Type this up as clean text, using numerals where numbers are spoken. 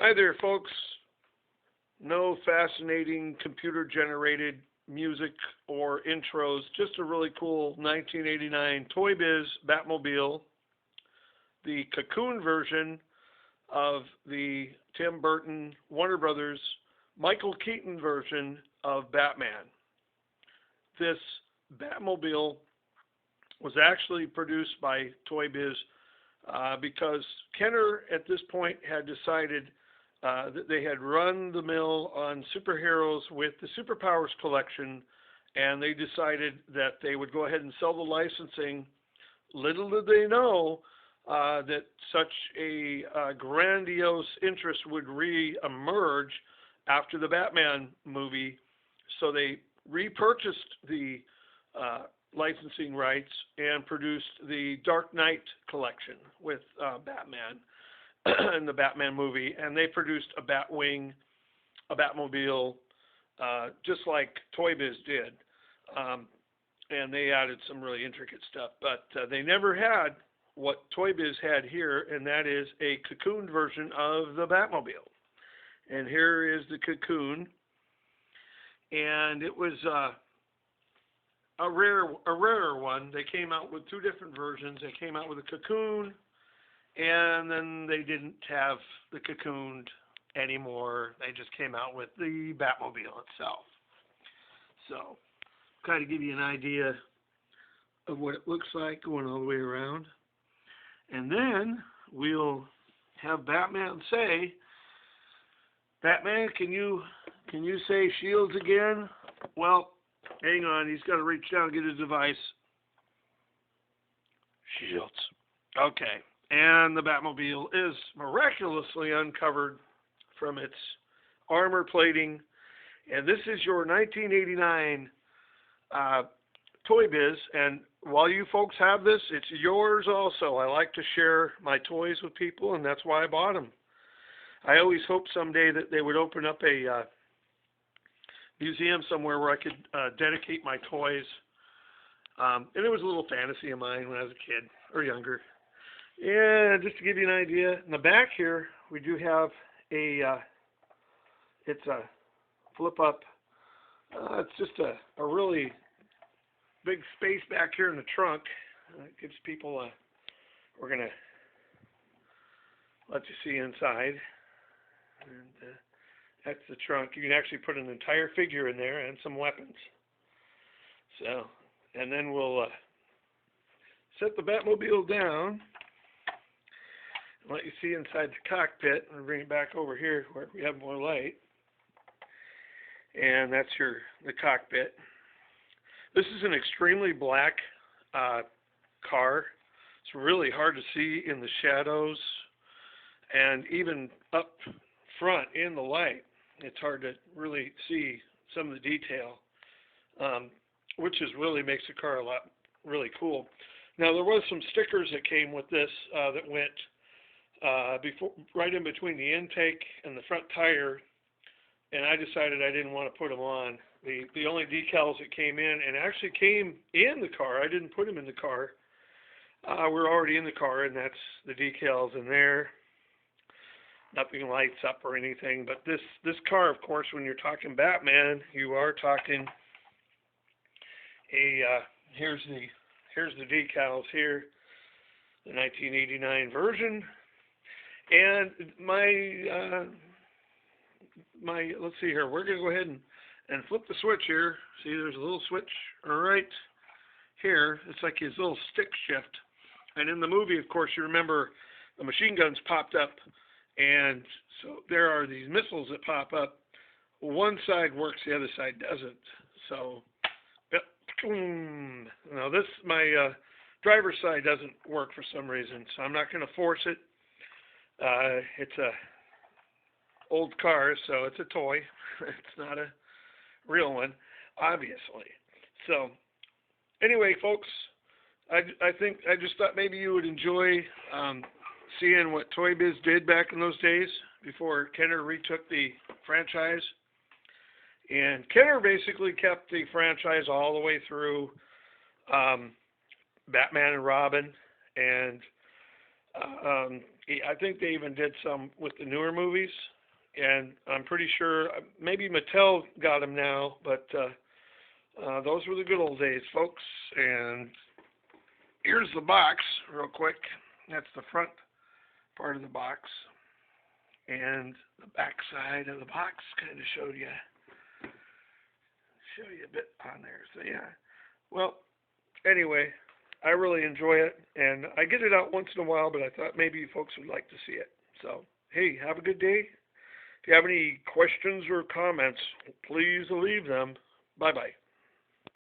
Hi there, folks. No fascinating computer-generated music or intros, just a really cool 1989 Toy Biz Batmobile, the Cocoon version of the Tim Burton Warner Brothers Michael Keaton version of Batman. This Batmobile was actually produced by Toy Biz because Kenner at this point had decided that they had run the mill on superheroes with the Superpowers collection, and they decided that they would go ahead and sell the licensing. Little did they know that such a grandiose interest would re-emerge after the Batman movie, so they repurchased the licensing rights and produced the Dark Knight collection with Batman in the Batman movie, and they produced a Batwing, a Batmobile, just like Toy Biz did, and they added some really intricate stuff, but they never had what Toy Biz had here, and that is a Cocoon version of the Batmobile. And here is the Cocoon, and it was a rarer one. They came out with two different versions. They came out with a Cocoon, and then they didn't have the Cocoon anymore. They just came out with the Batmobile itself. So, kind of give you an idea of what it looks like going all the way around. And then we'll have Batman say, "Batman, can you say shields again?" Well, hang on, he's got to reach down and get his device. Shields. Okay. And the Batmobile is miraculously uncovered from its armor plating. And this is your 1989 Toy Biz. And while you folks have this, it's yours also. I like to share my toys with people, and that's why I bought them. I always hoped someday that they would open up a museum somewhere where I could dedicate my toys. And it was a little fantasy of mine when I was a kid or younger. Yeah, just to give you an idea, in the back here we do have it's a flip up. It's just a really big space back here in the trunk. It gives people we're gonna let you see inside, and that's the trunk. You can actually put an entire figure in there and some weapons. So, and then we'll set the Batmobile down. Let you see inside the cockpit, and bring it back over here where we have more light. And that's the cockpit. This is an extremely black car. It's really hard to see in the shadows, and even up front in the light, it's hard to really see some of the detail, which is really makes the car a lot really cool. Now, there was some stickers that came with this that went right in between the intake and the front tire, and I decided I didn't want to put them on. The only decals that came in, and actually came in the car, I didn't put them in the car, were already in the car, and that's the decals in there. Nothing lights up or anything, but this car, of course, when you're talking Batman, you are talking here's the decals here, the 1989 version. And my let's see here. We're gonna go ahead and flip the switch here. See, there's a little switch right here. It's like his little stick shift. And in the movie, of course, you remember the machine guns popped up, and so there are these missiles that pop up. One side works, the other side doesn't. So, now this my driver's side doesn't work for some reason, so I'm not going to force it. It's a old car, so it's a toy. It's not a real one, obviously. So, anyway, folks, I just thought maybe you would enjoy seeing what Toy Biz did back in those days before Kenner retook the franchise. And Kenner basically kept the franchise all the way through Batman and Robin, and I think they even did some with the newer movies, and I'm pretty sure maybe Mattel got them now, but those were the good old days, folks. And here's the box, real quick. That's the front part of the box, and the back side of the box kind of showed you a bit on there. So yeah, well, anyway, I really enjoy it, and I get it out once in a while, but I thought maybe you folks would like to see it. So, hey, have a good day. If you have any questions or comments, please leave them. Bye-bye.